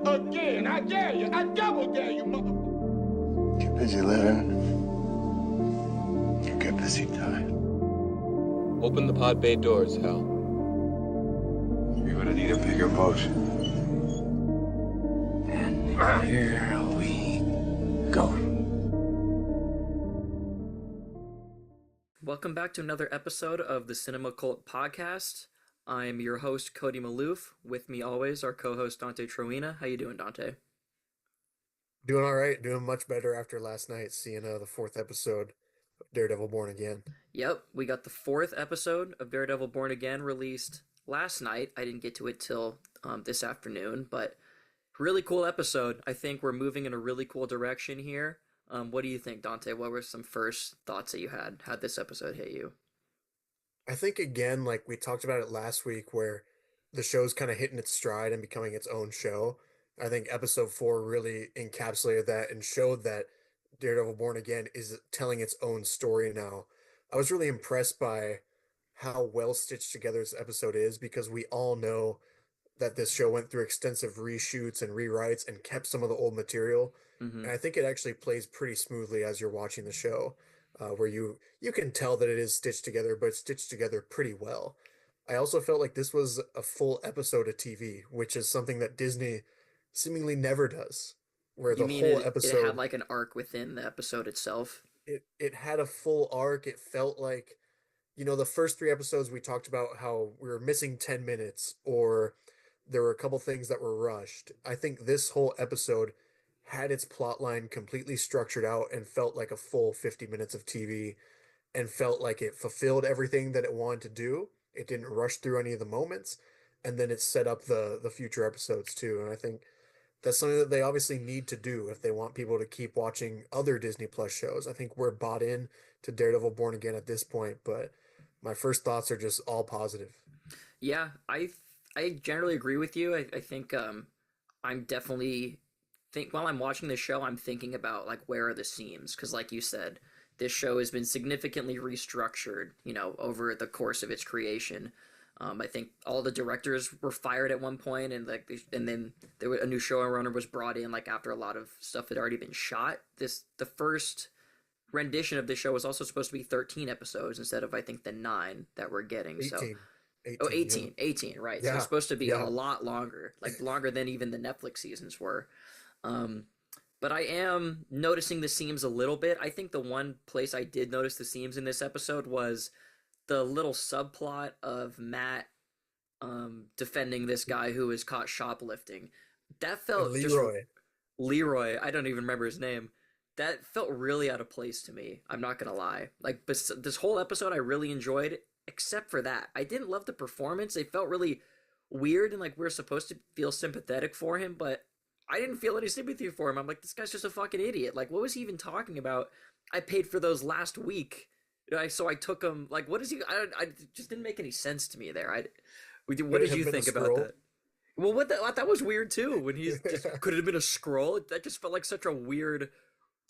Again, I dare you. I double dare you, mother. Get busy living. You get busy dying. Open the pod bay doors, Hal. You're gonna need a bigger boat. And here we go. Welcome back to another episode of the Cinema Cult Podcast. I'm your host, Cody Maloof. With me always, our co-host, Dante Troina. How you doing, Dante? Doing all right. Doing much better after last night, seeing the fourth episode of Daredevil Born Again. Yep, we got the fourth episode of Daredevil Born Again released last night. I didn't get to it till this afternoon, but really cool episode. I think we're moving in a really cool direction here. What do you think, Dante? What were some first thoughts that you had? How'd this episode hit you? I think, again, like we talked about it last week, where the show's kind of hitting its stride and becoming its own show. I think episode 4 really encapsulated that and showed that Daredevil Born Again is telling its own story now. I was really impressed by how well stitched together this episode is, because we all know that this show went through extensive reshoots and rewrites and kept some of the old material. Mm-hmm. And I think it actually plays pretty smoothly as you're watching the show, where you can tell that it is stitched together, but it's stitched together pretty well. I also felt like this was a full episode of TV, which is something that Disney seemingly never does, where You the mean whole it episode had like an arc within the episode itself? it had a full arc. It felt like, the first 3 episodes we talked about how we were missing 10 minutes, or there were a couple things that were rushed. I think this whole episode had its plot line completely structured out and felt like a full 50 minutes of TV, and felt like it fulfilled everything that it wanted to do. It didn't rush through any of the moments, and then it set up the future episodes too. And I think that's something that they obviously need to do if they want people to keep watching other Disney Plus shows. I think we're bought in to Daredevil Born Again at this point, but my first thoughts are just all positive. Yeah, I generally agree with you. I think I'm definitely while I'm watching this show, I'm thinking about like where are the seams, because like you said, this show has been significantly restructured, over the course of its creation. I think all the directors were fired at one point, and then a new showrunner was brought in like after a lot of stuff had already been shot. The first rendition of this show was also supposed to be 13 episodes instead of, I think, the 9 that we're getting. 18. So 18, oh, 18, yeah. 18, right. So Yeah, it's supposed to be yeah. a lot longer, like longer than even the Netflix seasons were. But I am noticing the seams a little bit. I think the one place I did notice the seams in this episode was the little subplot of Matt defending this guy who is caught shoplifting. That felt And just Leroy. Leroy, I don't even remember his name. That felt really out of place to me. I'm not gonna lie. Like this whole episode, I really enjoyed, except for that. I didn't love the performance. It felt really weird, and like we are supposed to feel sympathetic for him, but I didn't feel any sympathy for him. I'm like, this guy's just a fucking idiot. Like, what was he even talking about? I paid for those last week, so I took him. Like, what is he? I just didn't make any sense to me there. What did you think about that? Well, that was weird too. When he's just, could it have been a scroll? That just felt like such a weird,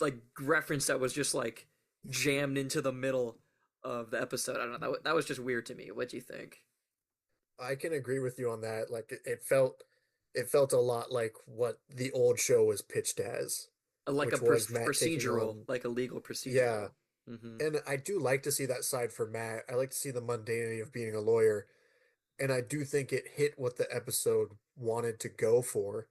like, reference that was just like jammed into the middle of the episode. I don't know. That was just weird to me. What do you think? I can agree with you on that. Like it felt a lot like what the old show was pitched as, Like a which was Matt taking procedural, on. like a legal procedural. Yeah, Mm-hmm. and I do like to see that side for Matt. I like to see the mundanity of being a lawyer, and I do think it hit what the episode wanted to go for.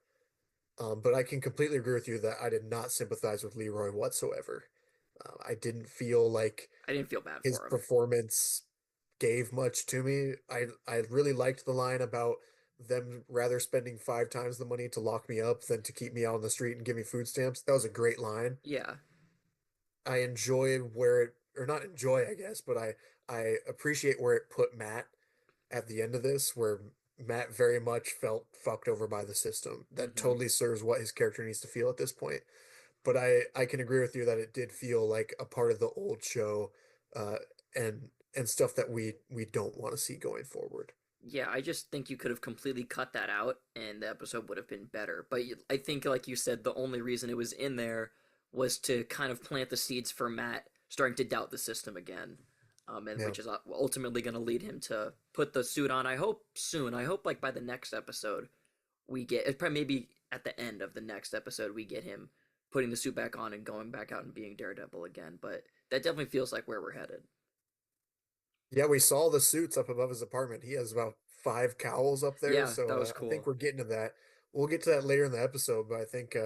But I can completely agree with you that I did not sympathize with Leroy whatsoever. I didn't feel like I didn't feel bad his for him. performance gave much to me. I really liked the line about them rather spending 5 times the money to lock me up than to keep me out on the street and give me food stamps. That was a great line. Yeah. I enjoy or not enjoy, I guess, but I appreciate where it put Matt at the end of this, where Matt very much felt fucked over by the system. That Mm-hmm. totally serves what his character needs to feel at this point. But I can agree with you that it did feel like a part of the old show, uh, and stuff that we don't want to see going forward. Yeah, I just think you could have completely cut that out and the episode would have been better. But I think, like you said, the only reason it was in there was to kind of plant the seeds for Matt starting to doubt the system again. Yeah. Which is ultimately going to lead him to put the suit on. I hope soon. I hope like by the next episode we get it. Probably maybe at the end of the next episode we get him putting the suit back on and going back out and being Daredevil again. But that definitely feels like where we're headed. Yeah, we saw the suits up above his apartment. He has about 5 cowls up there, Yeah, so that was I think cool. we're getting to that. We'll get to that later in the episode, but I think,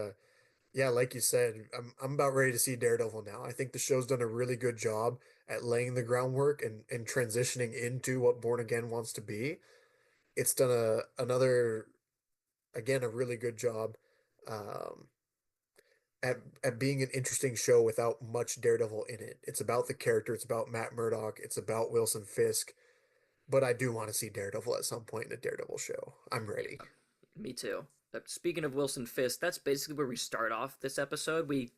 yeah, like you said, I'm about ready to see Daredevil now. I think the show's done a really good job at laying the groundwork and transitioning into what Born Again wants to be. It's done another again a really good job um, at being an interesting show without much Daredevil in it. It's about the character. It's about Matt Murdock. It's about Wilson Fisk. But I do want to see Daredevil at some point in a Daredevil show. I'm Yeah, ready. me too. Speaking of Wilson Fisk, that's basically where we start off this episode. We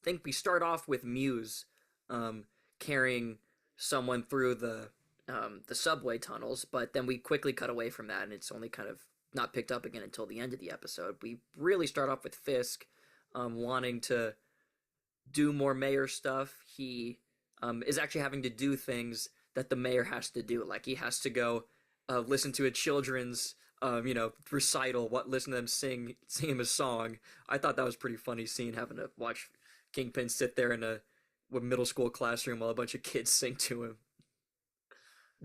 think we start off with Muse um, carrying someone through the subway tunnels, but then we quickly cut away from that, and it's only kind of not picked up again until the end of the episode. We really start off with Fisk wanting to do more mayor stuff. He is actually having to do things that the mayor has to do. Like he has to go listen to a children's recital, listen to them sing him a song. I thought that was pretty funny scene, having to watch Kingpin sit there in a middle school classroom while a bunch of kids sing to him.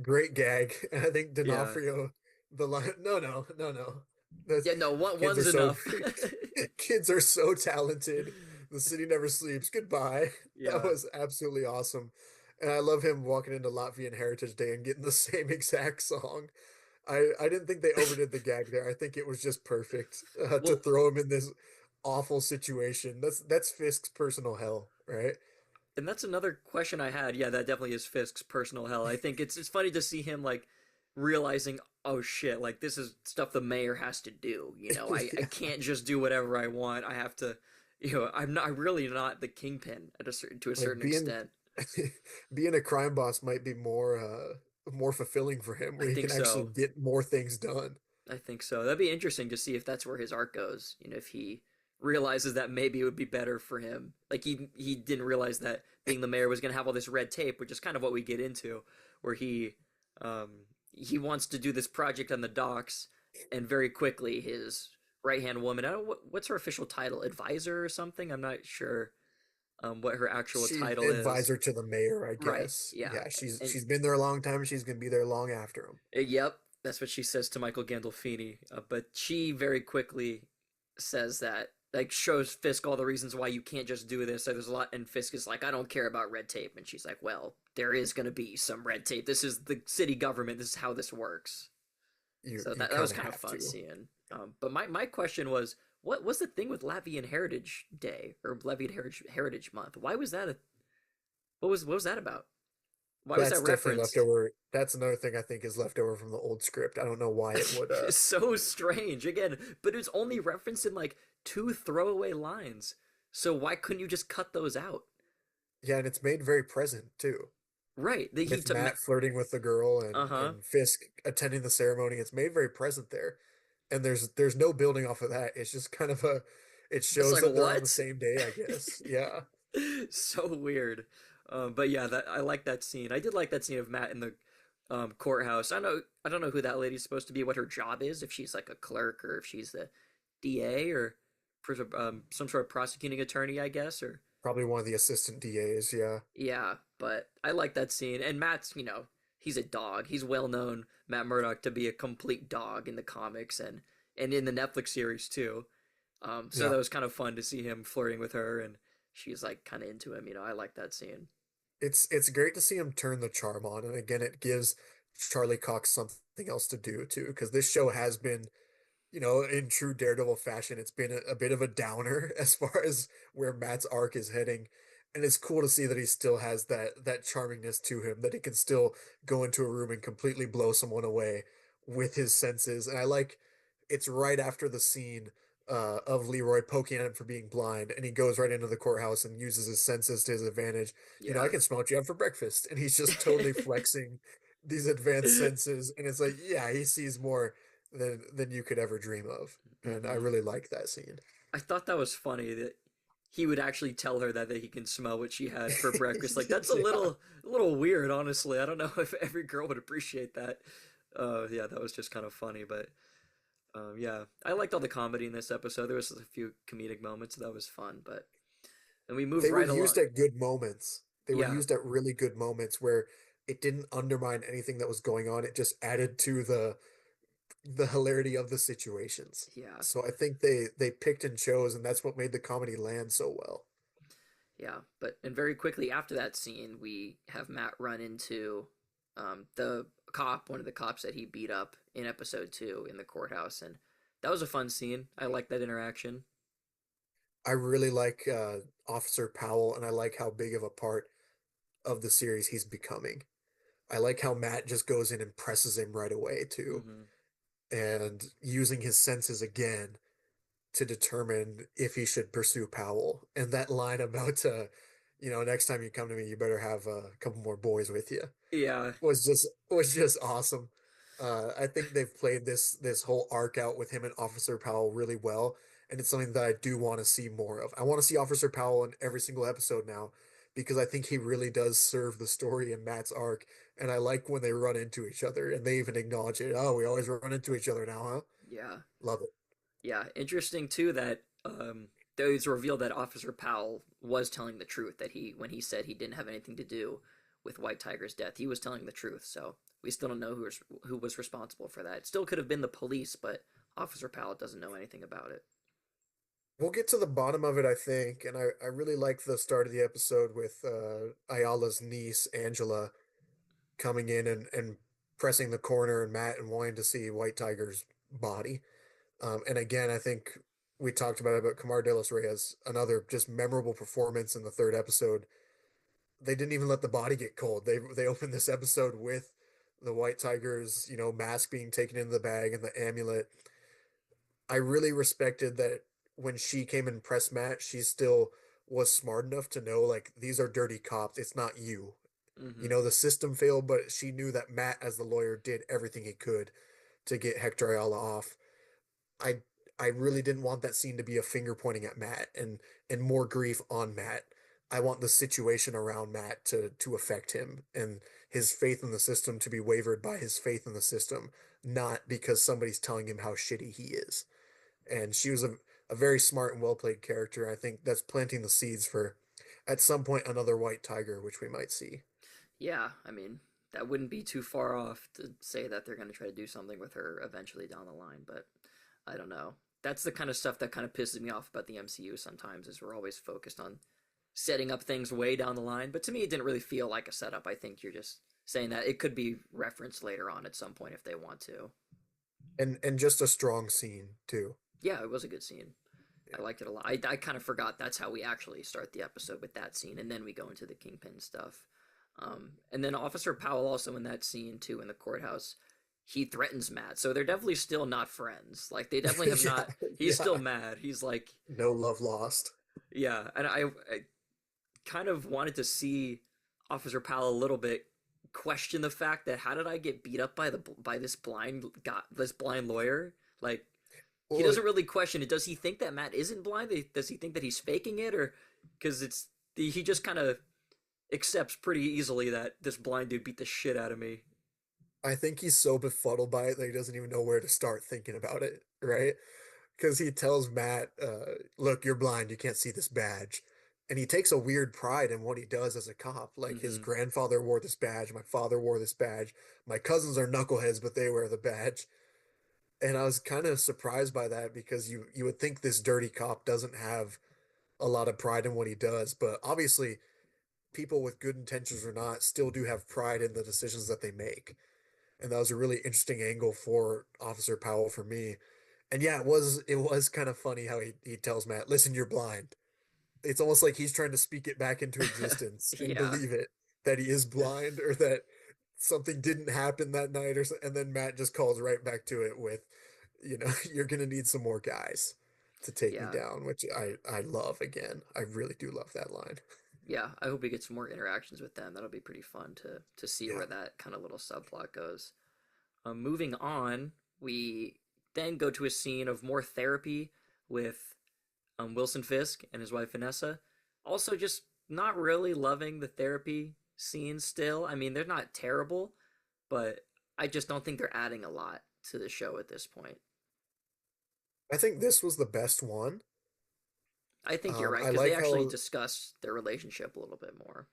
Great gag. And I think Yeah, D'Onofrio, the line, no, no, no, no. The yeah, no, kids are one's so enough. kids are so talented. The city never sleeps. Goodbye. That Yeah. was absolutely awesome. And I love him walking into Latvian Heritage Day and getting the same exact song. I didn't think they overdid the gag there. I think it was just perfect to Well, throw him in this awful situation. That's Fisk's personal hell, right? and that's another question I had. Yeah, that definitely is Fisk's personal hell. I think it's funny to see him like realizing, oh shit, like this is stuff the mayor has to do. I Yeah. can't just do whatever I want. I have to, I'm really not the kingpin to a Like certain extent. being a crime boss might be more fulfilling for him, I where he think can actually so. get more things done. I think so. That'd be interesting to see if that's where his arc goes. If he realizes that maybe it would be better for him. Like he didn't realize that being the mayor was going to have all this red tape, which is kind of what we get into, where um he wants to do this project on the docks, and very quickly his right hand woman. I don't know what's her official title, advisor or something. I'm not sure what her actual She's title is. advisor to the mayor, I Right. guess. Yeah. Yeah, she's And she's been there a long time. She's gonna be there long after him. yep, that's what she says to Michael Gandolfini. But she very quickly says that, like, shows Fisk all the reasons why you can't just do this. So there's a lot, and Fisk is like, I don't care about red tape, and she's like, well, there is going to be some red tape. This is the city government. This is how this works. You So you that was kind of kind of have fun to. seeing. But my question was, what was the thing with Latvian Heritage Day or Latvian Heritage Month? Why was that what was that about? Why was That's that definitely referenced? leftover. That's another thing I think is left over from the old script. I don't know why it would It's so strange again, but it's only referenced in like two throwaway lines. So why couldn't you just cut those out? yeah, and it's made very present too. Right. He With took. Matt flirting with the girl Uh and huh. and Fisk attending the ceremony, it's made very present there. And there's no building off of that. It's just kind of a it It's shows like that they're on the what? same day, I guess. Yeah. So weird. But yeah, that I like that scene. I did like that scene of Matt in the courthouse. I don't know who that lady's supposed to be. What her job is? If she's like a clerk or if she's the DA or some sort of prosecuting attorney, I guess. Or Probably one of the assistant DAs, yeah. yeah. But I like that scene. And Matt's he's a dog. He's well known, Matt Murdock, to be a complete dog in the comics and in the Netflix series too. So Yeah. that was kind of fun to see him flirting with her, and she's like kind of into him. I like that scene. It's great to see him turn the charm on, and again, it gives Charlie Cox something else to do too, because this show has been, in true Daredevil fashion, it's been a bit of a downer as far as where Matt's arc is heading. And it's cool to see that he still has that charmingness to him, that he can still go into a room and completely blow someone away with his senses. And I like it's right after the scene of Leroy poking at him for being blind, and he goes right into the courthouse and uses his senses to his advantage. I Yeah. can smell what you have for breakfast, and he's just totally flexing these advanced senses, and it's like, yeah, he sees more than you could ever dream of, and I Hmm. really like that scene. I thought that was funny that he would actually tell her that he can smell what she had for breakfast. Like that's a Yeah. little weird, honestly. I don't know if every girl would appreciate that. Yeah, that was just kind of funny, but Yeah, I liked all the comedy in this episode. There was a few comedic moments that was fun, but then we moved They were right along. used at good moments. They were Yeah, used at really good moments where it didn't undermine anything that was going on. It just added to the hilarity of the situations. yeah, So I think they picked and chose, and that's what made the comedy land so well. yeah. But and very quickly after that scene, we have Matt run into the cop, one of the cops that he beat up in episode 2 in the courthouse, and that was a fun scene. I like that interaction. I really like Officer Powell, and I like how big of a part of the series he's becoming. I like how Matt just goes in and presses him right away too, Hmm. and using his senses again to determine if he should pursue Powell. And that line about next time you come to me, you better have a couple more boys with you Yeah, was just awesome. I think they've played this whole arc out with him and Officer Powell really well, and it's something that I do want to see more of. I want to see Officer Powell in every single episode now because I think he really does serve the story in Matt's arc, and I like when they run into each other and they even acknowledge it. Oh, we always run into each other now, huh? yeah. Love it. Yeah, interesting too that it was revealed that Officer Powell was telling the truth, that he when he said he didn't have anything to do with White Tiger's death, he was telling the truth. So we still don't know who was responsible for that. It still could have been the police, but Officer Powell doesn't know anything about it. We'll get to the bottom of it, I think, and I really like the start of the episode with Ayala's niece, Angela, coming in and pressing the corner and Matt and wanting to see White Tiger's body. And again, I think we talked about Kamar De Los Reyes, another just memorable performance in the third episode. They didn't even let the body get cold. They opened this episode with the White Tiger's, mask being taken into the bag and the amulet. I really respected that when she came and pressed Matt, she still was smart enough to know like these are dirty cops. It's not you. Hmm. The system failed, but she knew that Matt, as the lawyer, did everything he could to get Hector Ayala off. I I really didn't want that scene to be a finger pointing at Matt and more grief on Matt. I want the situation around Matt to affect him and his faith in the system to be wavered by his faith in the system, not because somebody's telling him how shitty he is. And she was a very smart and well played character. I think that's planting the seeds for at some point another White Tiger, which we might see. Yeah, I mean that wouldn't be too far off to say that they're going to try to do something with her eventually down the line, but I don't know. That's the kind of stuff that kind of pisses me off about the MCU sometimes is we're always focused on setting up things way down the line. But to me, it didn't really feel like a setup. I think you're just saying that it could be referenced later on at some point if they want to. And just a strong scene too. Yeah, it was a good scene. I Yeah. liked it a lot. I kind of forgot that's how we actually start the episode with that scene, and then we go into the Kingpin stuff. And then Officer Powell also in that scene too in the courthouse, he threatens Matt. So they're definitely still not friends. Like they definitely have Yeah, not. He's yeah. still mad. He's like, No love lost. yeah. And I kind of wanted to see Officer Powell a little bit question the fact that how did I get beat up by this blind guy, this blind lawyer? Like he Well, doesn't really question it. Does he think that Matt isn't blind? Does he think that he's faking it, or because he just kind of accepts pretty easily that this blind dude beat the shit out of me. I think he's so befuddled by it that he doesn't even know where to start thinking about it, right? Because he tells Matt, look, you're blind, you can't see this badge. And he takes a weird pride in what he does as a cop. Like his Mm-hmm. grandfather wore this badge, my father wore this badge, my cousins are knuckleheads, but they wear the badge. And I was kind of surprised by that because you would think this dirty cop doesn't have a lot of pride in what he does, but obviously people with good intentions or not still do have pride in the decisions that they make. And that was a really interesting angle for Officer Powell for me. And yeah, it was kind of funny how he tells Matt, "Listen, you're blind." It's almost like he's trying to speak it back into existence and Yeah, believe it that he is blind or that something didn't happen that night or so, and then Matt just calls right back to it with, you're gonna need some more guys to take me yeah, down, which I love again. I really do love that line. yeah. I hope we get some more interactions with them. That'll be pretty fun to see Yeah. where that kind of little subplot goes. Moving on, we then go to a scene of more therapy with Wilson Fisk and his wife Vanessa. Also, just not really loving the therapy scenes still. I mean, they're not terrible, but I just don't think they're adding a lot to the show at this point. I think this was the best one. I think you're right I because they like actually how discuss their relationship a little bit more.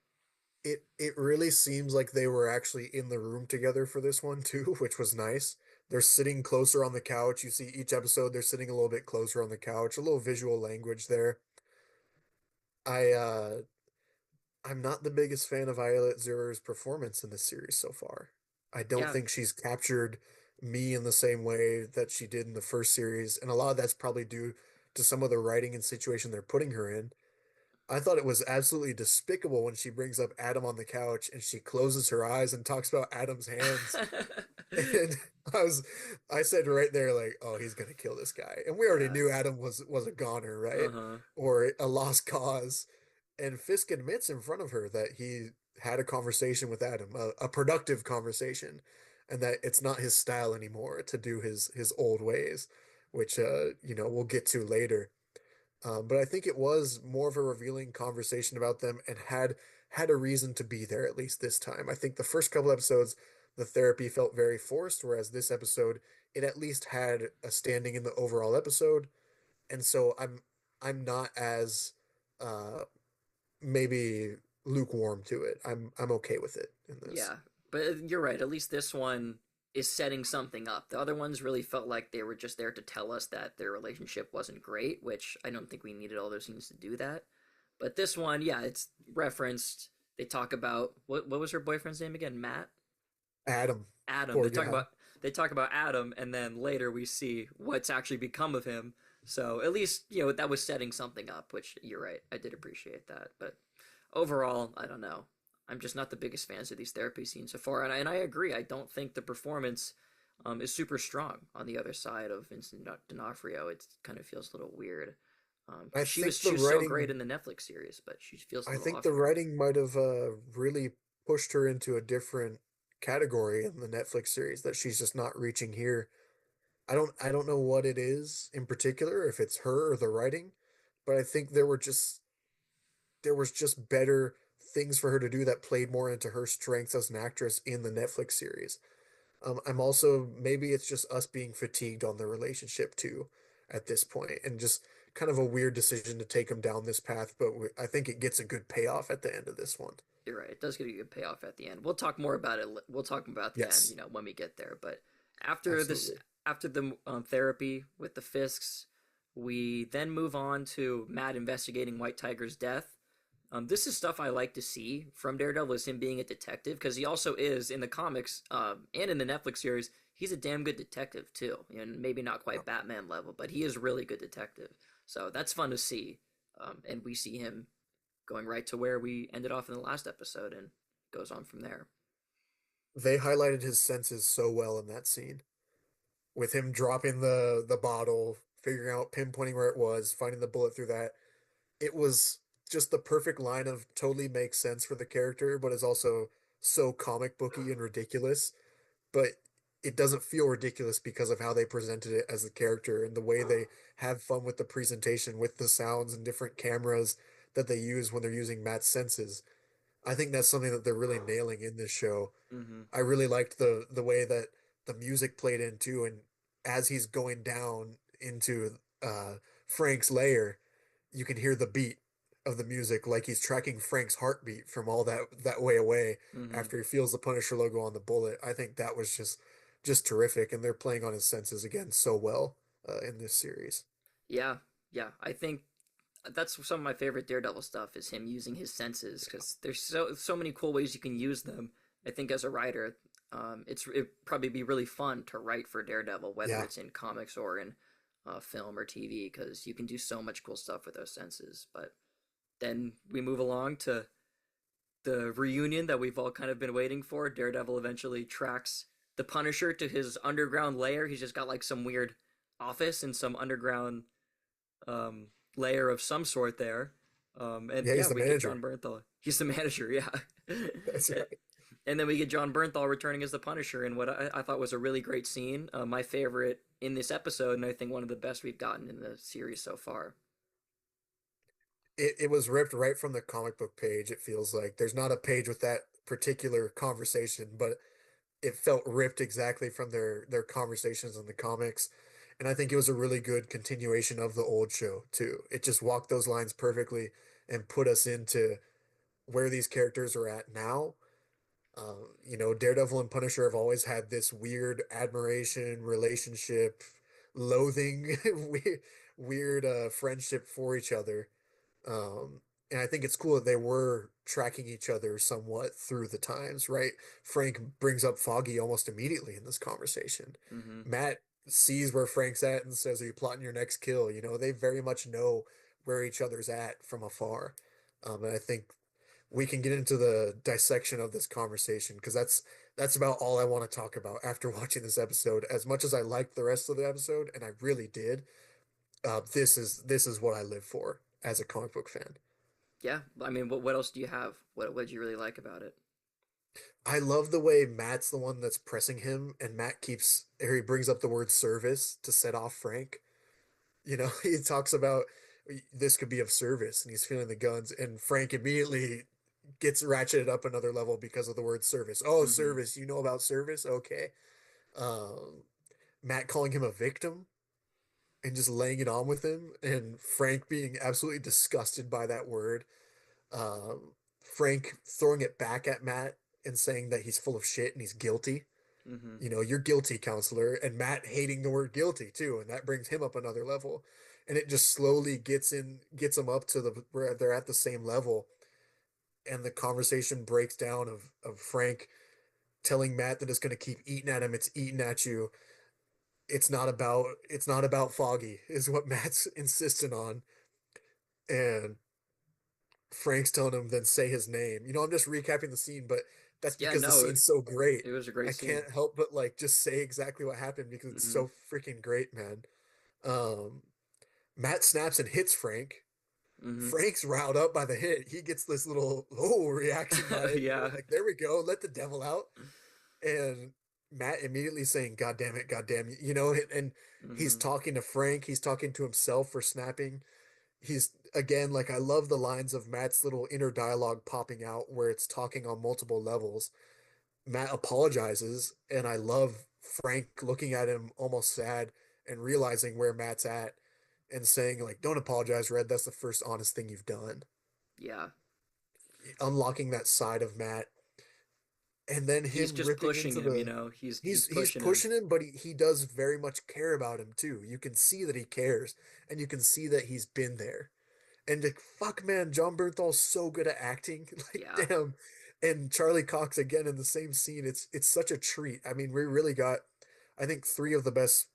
it really seems like they were actually in the room together for this one too, which was nice. They're sitting closer on the couch. You see each episode they're sitting a little bit closer on the couch. A little visual language there. I I'm not the biggest fan of Violet Zera's performance in this series so far. I don't Yeah. think she's captured me in the same way that she did in the first series, and a lot of that's probably due to some of the writing and situation they're putting her in. I thought it was absolutely despicable when she brings up Adam on the couch and she closes her eyes and talks about Adam's hands. And I said right there, like, oh, he's gonna kill this guy. And we already Yeah. knew Adam was a goner, right? Uh-huh. Or a lost cause. And Fisk admits in front of her that he had a conversation with Adam, a productive conversation, and that it's not his style anymore to do his old ways, which we'll get to later. But I think it was more of a revealing conversation about them and had a reason to be there at least this time. I think the first couple episodes, the therapy felt very forced, whereas this episode, it at least had a standing in the overall episode. And so I'm not as uh maybe lukewarm to it. I'm okay with it in this. Yeah, but you're right. At least this one is setting something up. The other ones really felt like they were just there to tell us that their relationship wasn't great, which I don't think we needed all those scenes to do that. But this one, yeah, it's referenced. They talk about what was her boyfriend's name again? Matt? Adam, Adam. poor guy. They talk about Adam, and then later we see what's actually become of him. So at least that was setting something up, which you're right. I did appreciate that, but overall, I don't know. I'm just not the biggest fans of these therapy scenes so far, and I agree. I don't think the performance is super strong on the other side of Vincent D'Onofrio. It kind of feels a little weird I because think she the was so great writing in the Netflix series, but she feels a I little think off the here. writing might have really pushed her into a different category in the Netflix series that she's just not reaching here. I don't know what it is in particular, if it's her or the writing, but I think there was just better things for her to do that played more into her strengths as an actress in the Netflix series. I'm also maybe it's just us being fatigued on the relationship too at this point, and just kind of a weird decision to take him down this path. But I think it gets a good payoff at the end of this one. You're right. It does get a good payoff at the end. We'll talk more about it. We'll talk about the end, Yes, when we get there. But after this, absolutely. after the therapy with the Fisks, we then move on to Matt investigating White Tiger's death. This is stuff I like to see from Daredevil, is him being a detective, because he also is in the comics and in the Netflix series. He's a damn good detective too, and maybe not quite Batman level, but he is really good detective. So that's fun to see, and we see him going right to where we ended off in the last episode, and goes on from there. They highlighted his senses so well in that scene with him dropping the bottle, figuring out pinpointing where it was, finding the bullet through that. It was just the perfect line of totally makes sense for the character, but is also so comic booky and ridiculous. But it doesn't feel ridiculous because of how they presented it as the character and the way they have fun with the presentation, with the sounds and different cameras that they use when they're using Matt's senses. I think that's something that they're really nailing in this show. Mm-hmm. I really liked the way that the music played in too, and as he's going down into Frank's lair, you can hear the beat of the music like he's tracking Frank's heartbeat from all that way away Mm-hmm. after he feels the Punisher logo on the bullet. I think that was just terrific, and they're playing on his senses again so well in this series. Yeah, yeah. I think that's some of my favorite Daredevil stuff, is him using his senses, because there's so many cool ways you can use them. I think as a writer, it'd probably be really fun to write for Daredevil, whether Yeah, it's in comics or in film or TV, because you can do so much cool stuff with those senses. But then we move along to the reunion that we've all kind of been waiting for. Daredevil eventually tracks the Punisher to his underground lair. He's just got like some weird office in some underground um, layer of some sort there. And yeah, yeah, he's the we get John manager. Bernthal. He's the manager, yeah. That's right. And then we get John Bernthal returning as the Punisher, and what I thought was a really great scene. My favorite in this episode, and I think one of the best we've gotten in the series so far. It was ripped right from the comic book page. It feels like there's not a page with that particular conversation, but it felt ripped exactly from their conversations in the comics. And I think it was a really good continuation of the old show too. It just walked those lines perfectly and put us into where these characters are at now. Daredevil and Punisher have always had this weird admiration, relationship, loathing, weird friendship for each other. And I think it's cool that they were tracking each other somewhat through the times, right? Frank brings up Foggy almost immediately in this conversation. Mm-hmm. Matt sees where Frank's at and says, "Are you plotting your next kill?" They very much know where each other's at from afar. And I think we can get into the dissection of this conversation because that's about all I want to talk about after watching this episode. As much as I liked the rest of the episode, and I really did, this is what I live for as a comic book fan. Yeah, I mean, what else do you have? What did you really like about it? I love the way Matt's the one that's pressing him, and Matt keeps or he brings up the word service to set off Frank. He talks about this could be of service, and he's feeling the guns, and Frank immediately gets ratcheted up another level because of the word service. Oh, Mm-hmm. service, you know about service? Okay. Um, Matt calling him a victim and just laying it on with him, and Frank being absolutely disgusted by that word. Um, Frank throwing it back at Matt and saying that he's full of shit and he's guilty. Mm-hmm. You're guilty, counselor. And Matt hating the word guilty too, and that brings him up another level. And it just slowly gets him up to the where they're at the same level. And the conversation breaks down of Frank telling Matt that it's gonna keep eating at him, it's eating at you. It's not about Foggy, is what Matt's insisting on. And Frank's telling him then say his name. I'm just recapping the scene, but that's Yeah, because the no, scene's so great. it was a I great scene. can't help but like just say exactly what happened because it's Mm-hmm. so freaking great, man. Um, Matt snaps and hits Frank. Mm-hmm. Frank's riled up by the hit. He gets this little reaction by it, Yeah. like there we go, let the devil out. And Matt immediately saying, "God damn it, God damn you," and he's Mm-hmm. talking to Frank. He's talking to himself for snapping. He's again like I love the lines of Matt's little inner dialogue popping out where it's talking on multiple levels. Matt apologizes, and I love Frank looking at him almost sad and realizing where Matt's at and saying like, "Don't apologize, Red. That's the first honest thing you've done." Yeah. Unlocking that side of Matt, and then He's him just ripping pushing into him, the he's he's pushing him. pushing him, but he does very much care about him too. You can see that he cares, and you can see that he's been there. And like, fuck, man, John Bernthal's so good at acting. Like, Yeah. damn. And Charlie Cox again in the same scene. It's such a treat. I mean, we really got, I think, three of the best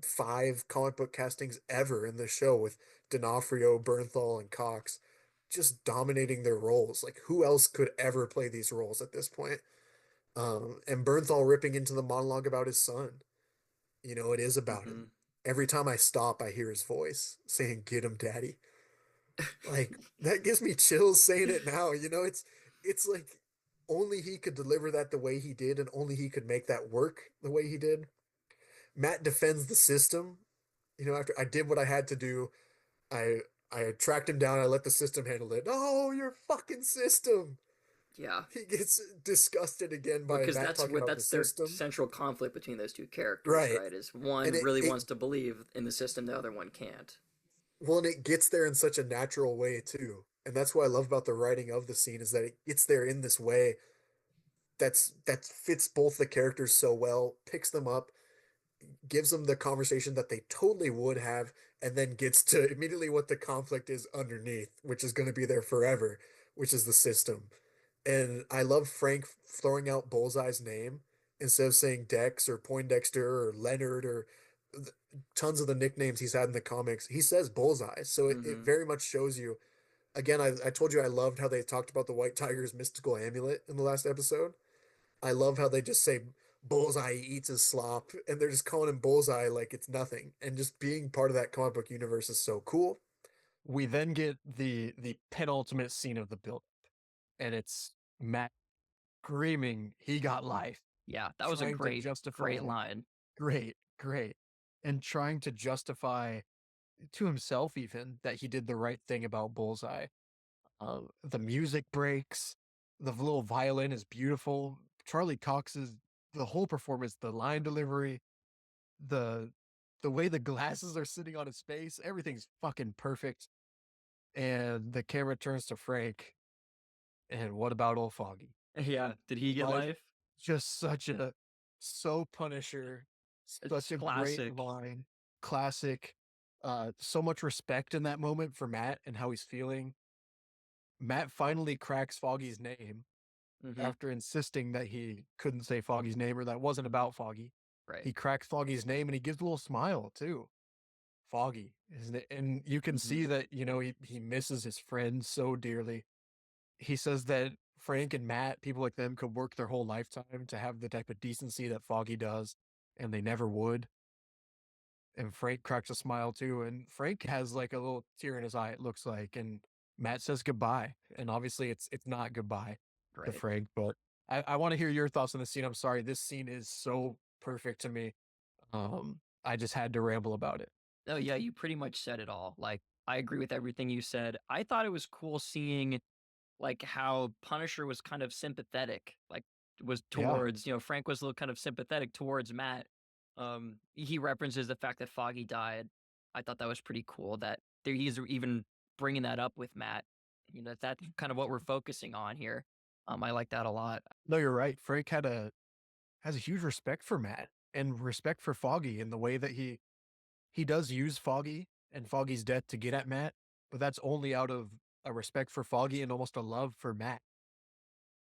five comic book castings ever in the show with D'Onofrio, Bernthal, and Cox just dominating their roles. Like, who else could ever play these roles at this point? And Bernthal ripping into the monologue about his son. It is about Mm-hmm. him. Every time I stop, I hear his voice saying, "Get him, daddy." Like that gives me chills saying it now. It's like only he could deliver that the way he did, and only he could make that work the way he did. Matt defends the system. After I did what I had to do, I I tracked him down. I let the system handle it. Oh, your fucking system! Yeah. He gets disgusted again by Because Matt that's talking what about the that's their system. central conflict between those two characters, Right, right? Is and one it really it wants to believe in the system, the other one can't. well, and it gets there in such a natural way too. And that's what I love about the writing of the scene is that it gets there in this way that fits both the characters so well, picks them up, gives them the conversation that they totally would have, and then gets to immediately what the conflict is underneath, which is going to be there forever, which is the system. And I love Frank throwing out Bullseye's name instead of saying Dex or Poindexter or Leonard or th- tons of the nicknames he's had in the comics. He says Bullseye. So it Mm-hmm. very much shows you. Again, I told you I loved how they talked about the White Tiger's mystical amulet in the last episode. I love how they just say Bullseye eats his slop, and they're just calling him Bullseye like it's nothing. And just being part of that comic book universe is so cool. We then get the penultimate scene of the build, and it's Matt screaming, "He got life," Yeah, that was a trying to great justify, line. great, and trying to justify to himself even that he did the right thing about Bullseye. The music breaks. The little violin is beautiful. Charlie Cox's the whole performance, the line delivery, the the way the glasses are sitting on his face, everything's fucking perfect. And the camera turns to Frank, and what about old Foggy? Yeah, did he get Life, life? just so Punisher, It's such a great classic. line, classic. So much respect in that moment for Matt and how he's feeling. Matt finally cracks Foggy's name Hmm. after insisting that he couldn't say Foggy's name or that wasn't about Foggy. Right. He cracks Foggy's name and he gives a little smile too. Foggy, isn't it? And you can Hmm. see that, he misses his friend so dearly. He says that Frank and Matt, people like them, could work their whole lifetime to have the type of decency that Foggy does, and they never would. And Frank cracks a smile too, and Frank has like a little tear in his eye, it looks like, and Matt says goodbye. And obviously it's not goodbye to Right. Frank, but I want to hear your thoughts on the scene. I'm sorry, this scene is so perfect to me. I just had to ramble about it. Oh yeah, you pretty much said it all. Like I agree with everything you said. I thought it was cool seeing like how Punisher was kind of sympathetic, like was Yeah. towards, Frank was a little kind of sympathetic towards Matt. He references the fact that Foggy died. I thought that was pretty cool that he's even bringing that up with Matt. That's kind of what we're focusing on here. I like that a lot. No, you're right. Frank has a huge respect for Matt and respect for Foggy in the way that he does use Foggy and Foggy's death to get at Matt, but that's only out of a respect for Foggy and almost a love for Matt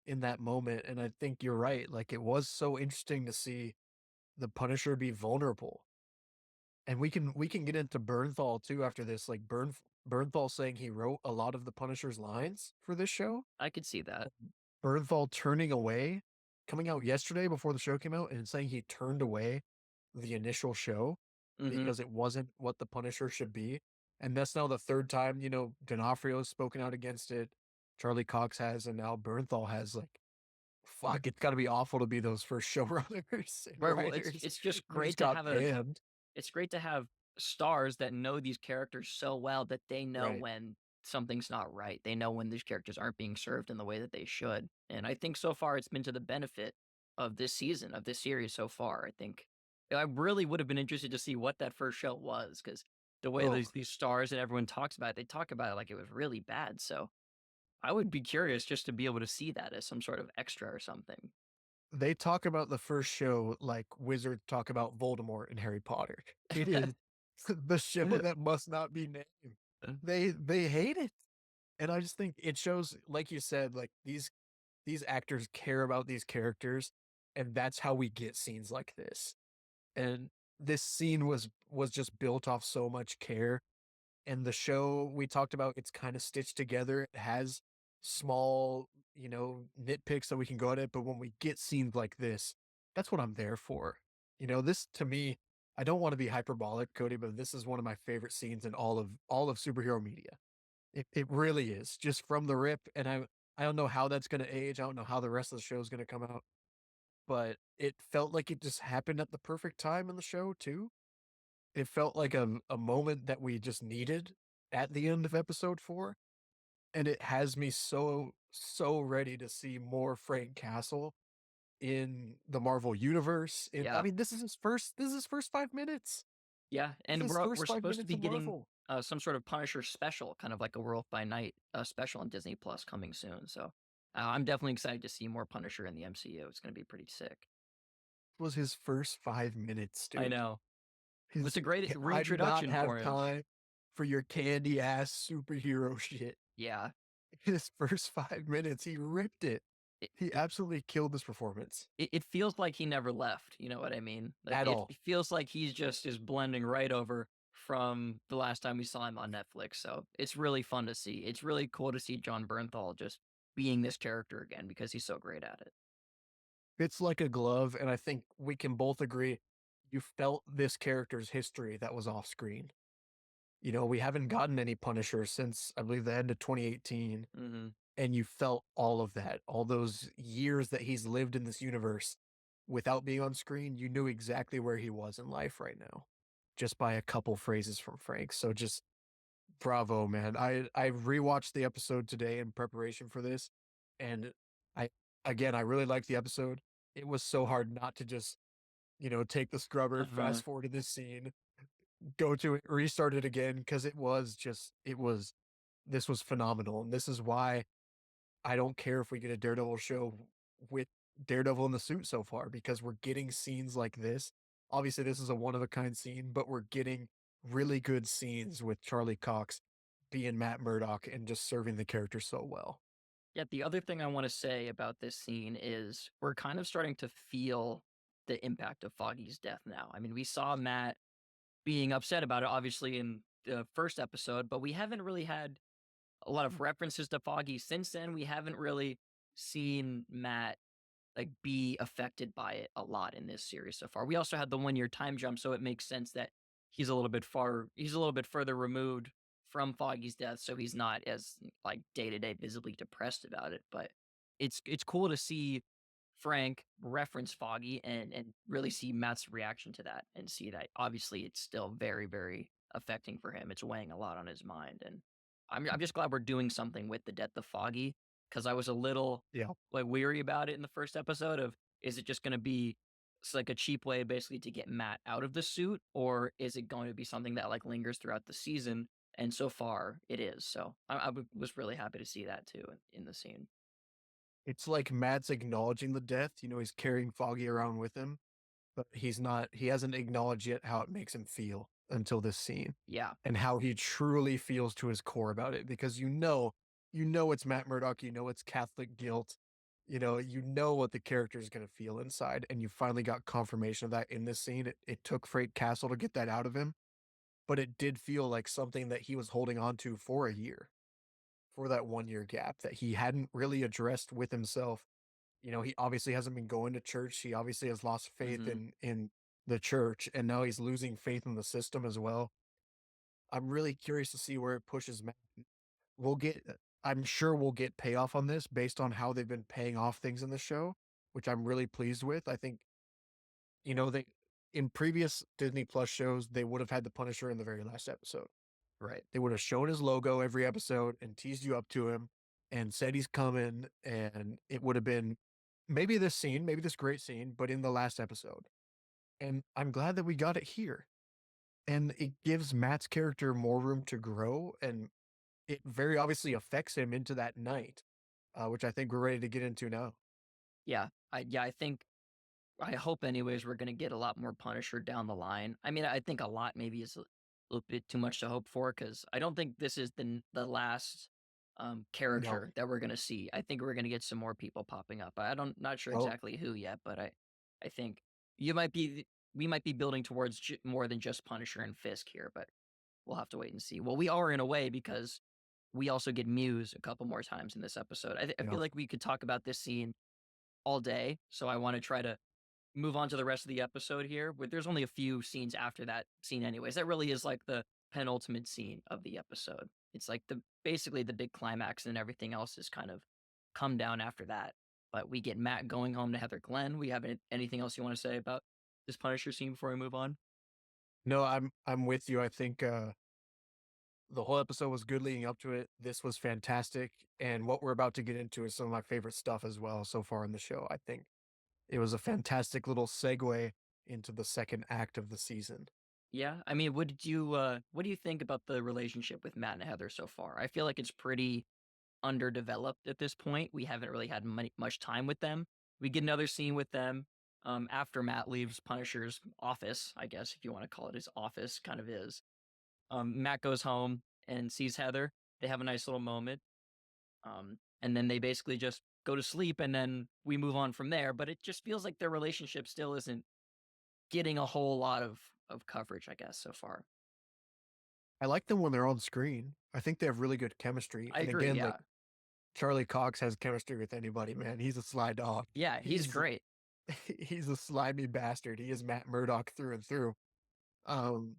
in that moment. And I think you're right. Like it was so interesting to see the Punisher be vulnerable. And we can get into Bernthal too after this. Like Bernthal saying he wrote a lot of the Punisher's lines for this show. I could see that. Bernthal turning away, coming out yesterday before the show came out and saying he turned away the initial show Hmm. because it wasn't what the Punisher should be. And that's now the third time, D'Onofrio has spoken out against it. Charlie Cox has, and now Bernthal has. Like, fuck, it's got to be awful to be those first showrunners and Right. Well, it's writers it's just who just great to got have panned. it's great to have stars that know these characters so well that they know Right. when something's not right. They know when these characters aren't being served in the way that they should. And I think so far it's been to the benefit of this season, of this series so far. I think I really would have been interested to see what that first show was because the way Oh, these stars and everyone talks about it, they talk about it like it was really bad. So I would be curious just to be able to see that as some sort of extra or something. they talk about the first show like wizards talk about Voldemort in Harry Potter. It is the show that must not be named. They hate it. And I just think it shows, like you said, like these actors care about these characters, and that's how we get scenes like this. And this scene was just built off so much care. And the show we talked about, it's kind of stitched together. It has small, nitpicks that we can go at it, but when we get scenes like this, that's what I'm there for. This to me, I don't want to be hyperbolic, Cody, but this is one of my favorite scenes in all of superhero media. It really is, just from the rip. And I don't know how that's gonna age. I don't know how the rest of the show is gonna come out, but it felt like it just happened at the perfect time in the show too. It felt like a moment that we just needed at the end of episode 4, and it has me so ready to see more Frank Castle in the Marvel universe. I Yeah. mean, this is his first 5 minutes. Yeah, This is and his we're first 5 supposed to minutes be of getting Marvel. some sort of Punisher special, kind of like a Werewolf by Night special on Disney Plus coming soon. So I'm definitely excited to see more Punisher in the MCU. It's going to be pretty sick. Was his first 5 minutes, I dude. know. It was His a great I do not reintroduction have for him. time for your candy ass superhero shit. Yeah. His first 5 minutes, he ripped it. It, He it, absolutely killed this performance. it feels like he never left. You know what I mean? Like At it all. feels like he's just is blending right over from the last time we saw him on Netflix. So it's really fun to see. It's really cool to see John Bernthal just being this character again because he's so great at it. Fits like a glove, and I think we can both agree you felt this character's history that was off screen. We haven't gotten any Punisher since I believe the end of 2018, Hmm. and you felt all of that, all those years that he's lived in this universe without being on screen. You knew exactly where he was in life right now, just by a couple phrases from Frank. So just bravo, man. I rewatched the episode today in preparation for this, and I I really liked the episode. It was so hard not to just take the scrubber, Uh-huh. fast forward to this scene, go to it, restart it again because this was phenomenal, and this is why I don't care if we get a Daredevil show with Daredevil in the suit so far because we're getting scenes like this. Obviously, this is a one of a kind scene, but we're getting really good scenes with Charlie Cox being Matt Murdock and just serving the character so well. Yeah, the other thing I want to say about this scene is we're kind of starting to feel the impact of Foggy's death now. I mean, we saw Matt being upset about it, obviously, in the first episode, but we haven't really had a lot of references to Foggy since then. We haven't really seen Matt like be affected by it a lot in this series so far. We also had the 1 year time jump, so it makes sense that he's a little bit further removed from Foggy's death, so he's not as like day to day visibly depressed about it. But it's cool to see Frank reference Foggy and really see Matt's reaction to that and see that obviously it's still very, very affecting for him. It's weighing a lot on his mind. And I'm just glad we're doing something with the death of Foggy because I was a little Yeah. like weary about it in the first episode of is it just going to be like a cheap way basically to get Matt out of the suit, or is it going to be something that like lingers throughout the season? And so far it is. So was really happy to see that too in the scene. It's like Matt's acknowledging the death. He's carrying Foggy around with him, but he hasn't acknowledged yet how it makes him feel until this scene Yeah. and how he truly feels to his core about it because it's Matt Murdock, it's Catholic guilt, you know what the character is going to feel inside, and you finally got confirmation of that in this scene. It took Frank Castle to get that out of him, but it did feel like something that he was holding on to for a year, for that 1 year gap that he hadn't really addressed with himself. He obviously hasn't been going to church. He obviously has lost faith Mhm. in the church, and now he's losing faith in the system as well. I'm really curious to see where it pushes Matt. We'll get, I'm sure we'll get payoff on this based on how they've been paying off things in the show, which I'm really pleased with. I think, they in previous Disney Plus shows, they would have had the Punisher in the very last episode. Right. They would have shown his logo every episode and teased you up to him and said he's coming, and it would have been maybe this scene, maybe this great scene, but in the last episode. And I'm glad that we got it here. And it gives Matt's character more room to grow, and it very obviously affects him into that night, which I think we're ready to get into now. Yeah. I think I hope anyways we're gonna get a lot more Punisher down the line. I mean, I think a lot maybe is a little bit too much to hope for because I don't think this is the last No. character that we're gonna see. I think we're gonna get some more people popping up. I don't not sure Oh, exactly who yet, but I think you might be we might be building towards more than just Punisher and Fisk here, but we'll have to wait and see. Well, we are in a way because we also get Muse a couple more times in this episode. I yeah. feel like we could talk about this scene all day, so I want to try to move on to the rest of the episode here. But there's only a few scenes after that scene, anyways. That really is like the penultimate scene of the episode. It's like basically the big climax, and everything else is kind of come down after that. But we get Matt going home to Heather Glenn. We have anything else you want to say about this Punisher scene before we move on? No, I'm with you. I think the whole episode was good leading up to it. This was fantastic, and what we're about to get into is some of my favorite stuff as well so far in the show. I think it was a fantastic little segue into the second act of the season. Yeah, I mean, what do you think about the relationship with Matt and Heather so far? I feel like it's pretty underdeveloped at this point. We haven't really had much time with them. We get another scene with them after Matt leaves Punisher's office, I guess if you want to call it his office, kind of is. Matt goes home and sees Heather. They have a nice little moment, and then they basically just go to sleep, and then we move on from there. But it just feels like their relationship still isn't getting a whole lot of coverage, I guess, so far. I like them when they're on screen. I think they have really good chemistry. I And agree. again, Yeah, like Charlie Cox has chemistry with anybody, man. He's a sly dog. yeah, he's He's great. he's a slimy bastard. He is Matt Murdock through and through. Um,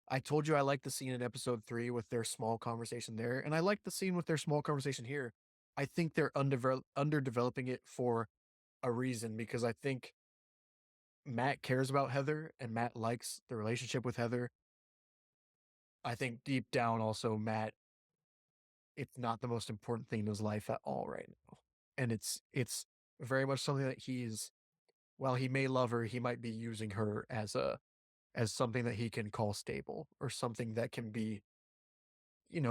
I told you I liked the scene in episode 3 with their small conversation there, and I like the scene with their small conversation here. I think they're underdeveloping it for a reason because I think Matt cares about Heather and Matt likes the relationship with Heather. I think deep down also Matt, it's not the most important thing in his life at all right now. And it's very much something that while he may love her, he might be using her as as something that he can call stable or something that can be,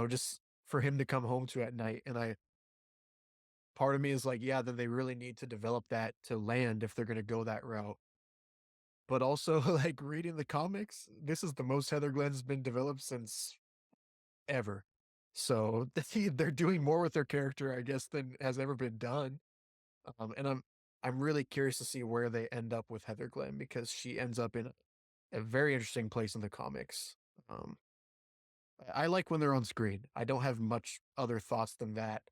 just for him to come home to at night. And part of me is like, yeah, then they really need to develop that to land if they're going to go that route. But also, like reading the comics, this is the most Heather Glenn's been developed since ever. So they're doing more with their character, I guess, than has ever been done. And I'm really curious to see where they end up with Heather Glenn because she ends up in a very interesting place in the comics. Um, I like when they're on screen. I don't have much other thoughts than that.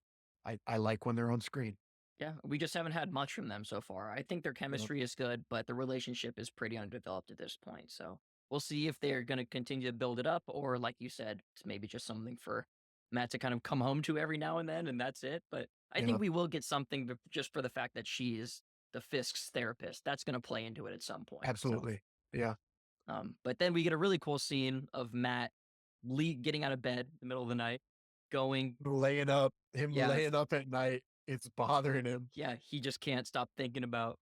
I like when they're on screen. Yeah, we just haven't had much from them so far. I think their chemistry is good, but the relationship is pretty undeveloped at this point. So we'll see if they're going to continue to build it up, or like you said, it's maybe just something for Matt to kind of come home to every now and then, and that's it. But I Yeah, think we will get something just for the fact that she is the Fisk's therapist. That's going to play into it at some point. absolutely. Yeah. But then we get a really cool scene of Matt getting out of bed in the middle of the night, going, Laying up, him Yeah. laying up at night, it's bothering him. yeah, he just can't stop thinking about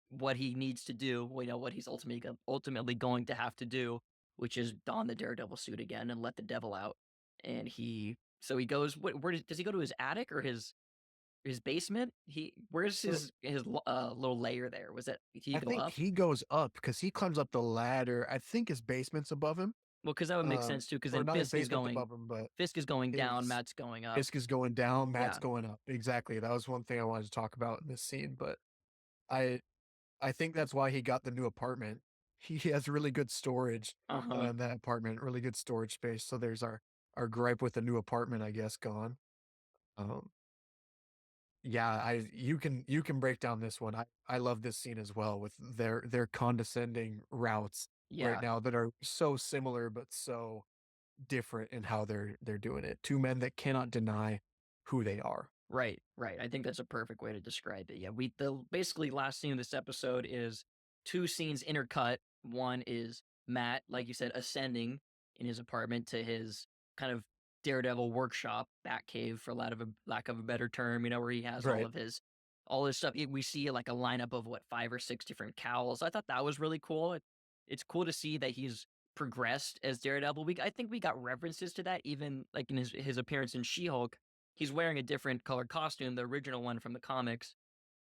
what he needs to do, what he's ultimately going to have to do, which is don the Daredevil suit again and let the devil out. And he goes. Where does he go to his attic or his basement? Where's his little layer there? Was it he I go think up? he goes up because he climbs up the ladder. I think his basement's above him. Well, because that would make sense too. Because Or then not his Fisk is basement going. above him, but Fisk is going down. his- Matt's going up. Fisk is going down, Matt's Yeah. going up. Exactly. That was one thing I wanted to talk about in this scene, but I I think that's why he got the new apartment. He has really good storage in that apartment, really good storage space. So there's our gripe with the new apartment, I guess, gone. Um, yeah, you can break down this one. I love this scene as well with their condescending routes Yeah. right now that are so similar but so different in how they're doing it. Two men that cannot deny who they are. Right. I think that's a perfect way to describe it. Yeah, the basically last scene of this episode is two scenes intercut. One is Matt, like you said, ascending in his apartment to his kind of Daredevil workshop, Batcave, for lack of a better term. Where he has Right. all his stuff. We see like a lineup of 5 or 6 different cowls. I thought that was really cool. It's cool to see that he's progressed as Daredevil. I think we got references to that even like in his appearance in She-Hulk. He's wearing a different colored costume, the original one from the comics.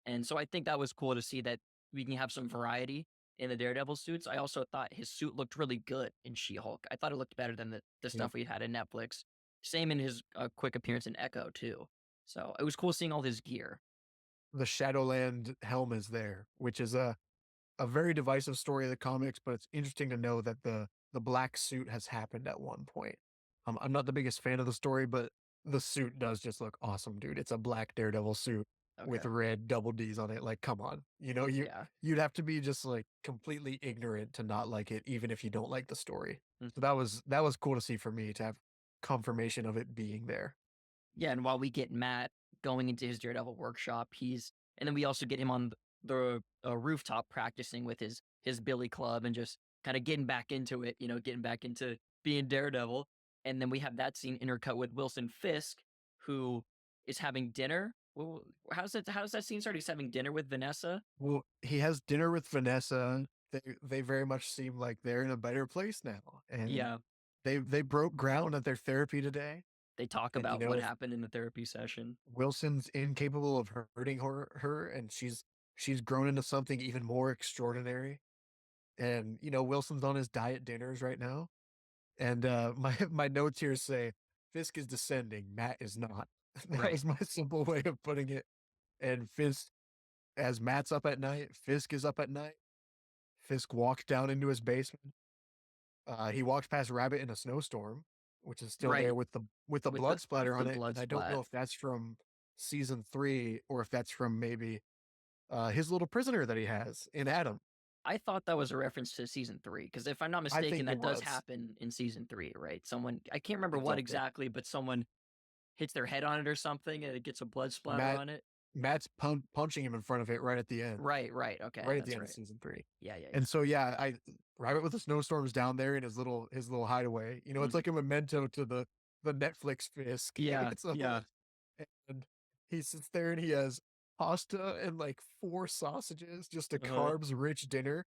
And so I think that was cool to see that we can have some variety in the Daredevil suits. I also thought his suit looked really good in She-Hulk. I thought it looked better than the stuff we had in Netflix. Same in his quick appearance in Echo, too. So it was cool seeing all his gear. The Shadowland helm is there, which is a very divisive story of the comics, but it's interesting to know that the black suit has happened at one point. I'm not the biggest fan of the story, but the suit does just look awesome, dude. It's a black Daredevil suit with Okay. red double D's on it. Like, come on, Yeah. you'd have to be just like completely ignorant to not like it, even if you don't like the story. Mm. So that was cool to see for me to have confirmation of it being there. Yeah, and while we get Matt going into his Daredevil workshop, and then we also get him on the rooftop practicing with his Billy Club and just kind of getting back into it, getting back into being Daredevil. And then we have that scene intercut with Wilson Fisk, who is having dinner. Well, how's that scene start? He's having dinner with Vanessa. Well, he has dinner with Vanessa. They very much seem like they're in a better place now, and Yeah, they broke ground at their therapy today. they talk And, about what happened in the therapy session. Wilson's incapable of hurting her, and she's grown into something even more extraordinary. And Wilson's on his diet dinners right now. And my notes here say Fisk is descending, Matt is not. That Right. was my simple way of putting it. And Fisk, as Matt's up at night, Fisk is up at night. Fisk walked down into his basement. He walked past Rabbit in a snowstorm, which is still there Right. with the With blood splatter the on it. blood And I don't know splat. if that's from season 3 or if that's from maybe his little prisoner that he has in Adam. I thought that was a reference to season 3 because if I'm not I think mistaken, that it does was. happen in season 3, right? I can't remember It's what up there. exactly, but someone hits their head on it or something, and it gets a blood splatter Matt- on it. Matt's punching him in front of it right at the end. Right. Okay. Right at the that's end right. of season 3. Yeah. And so yeah, Rabbit with the snowstorm's down there in his little hideaway. It's Mhm. like a memento to the Netflix Fisk. Yeah. It's a- Yeah. And he sits there and he has pasta and like 4 sausages, just a Uh-huh. carbs rich dinner.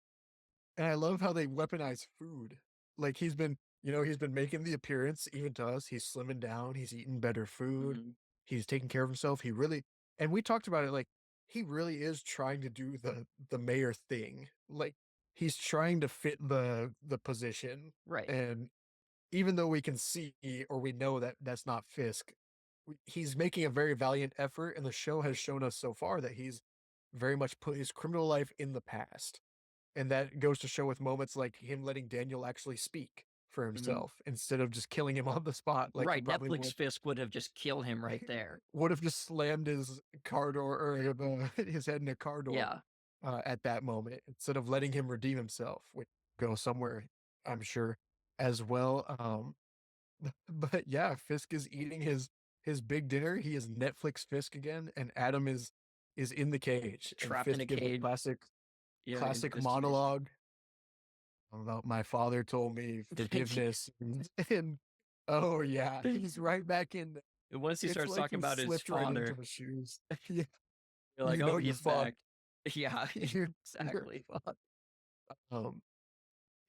And I love how they weaponize food. Like he's been making the appearance even to us. He's slimming down. He's eating better food. Mhm. He's taking care of himself. He really, and we talked about it. Like he really is trying to do the mayor thing. Like he's trying to fit the position. Right. And even though we can see or we know that that's not Fisk, he's making a very valiant effort. And the show has shown us so far that he's very much put his criminal life in the past, and that goes to show with moments like him letting Daniel actually speak for Mhm. himself instead of just killing him on the spot like he Right, probably Netflix Fisk would have just killed him right there. would have just slammed his car door or his head in a car door Yeah. at that moment instead of letting him redeem himself, which go somewhere, I'm sure, as well. But yeah, Fisk is eating his big dinner. He is Netflix Fisk again, and Adam is in the cage, and Trapped in Fisk a gives a cage. Yeah, classic investigation. monologue about my father told me forgiveness and oh yeah, he's right back in. And once he It's starts like talking he about his slipped right into father, the shoes. Yeah, you're like, you "Oh, know you're he's fucked. back." Yeah, You're exactly. fucked. Um,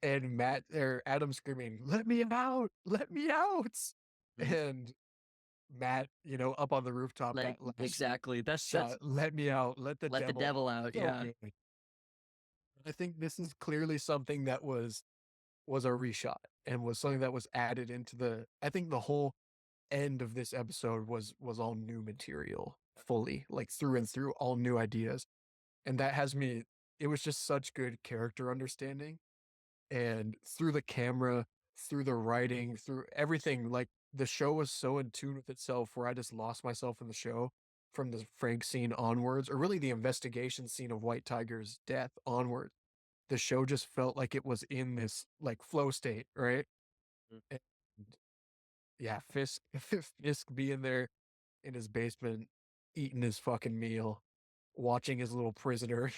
and Matt or Adam screaming, "Let me out! Let me out!" Mhm. And Matt, up on the rooftop, Let that last exactly. That's shot, "Let me out! Let the let the devil out!" devil out. So Yeah. good. I think this is clearly something that was a reshot and was something that was added into the. I think the whole end of this episode was all new material, fully, like through and through, all new ideas, and that has me. It was just such good character understanding, and through the camera, through the writing, through everything, like the show was so in tune with itself, where I just lost myself in the show from the Frank scene onwards, or really the investigation scene of White Tiger's death onward. The show just felt like it was in this like flow state, right? Mhm. And yeah, Fisk Fisk being there in his basement, eating his fucking meal, watching his little prisoner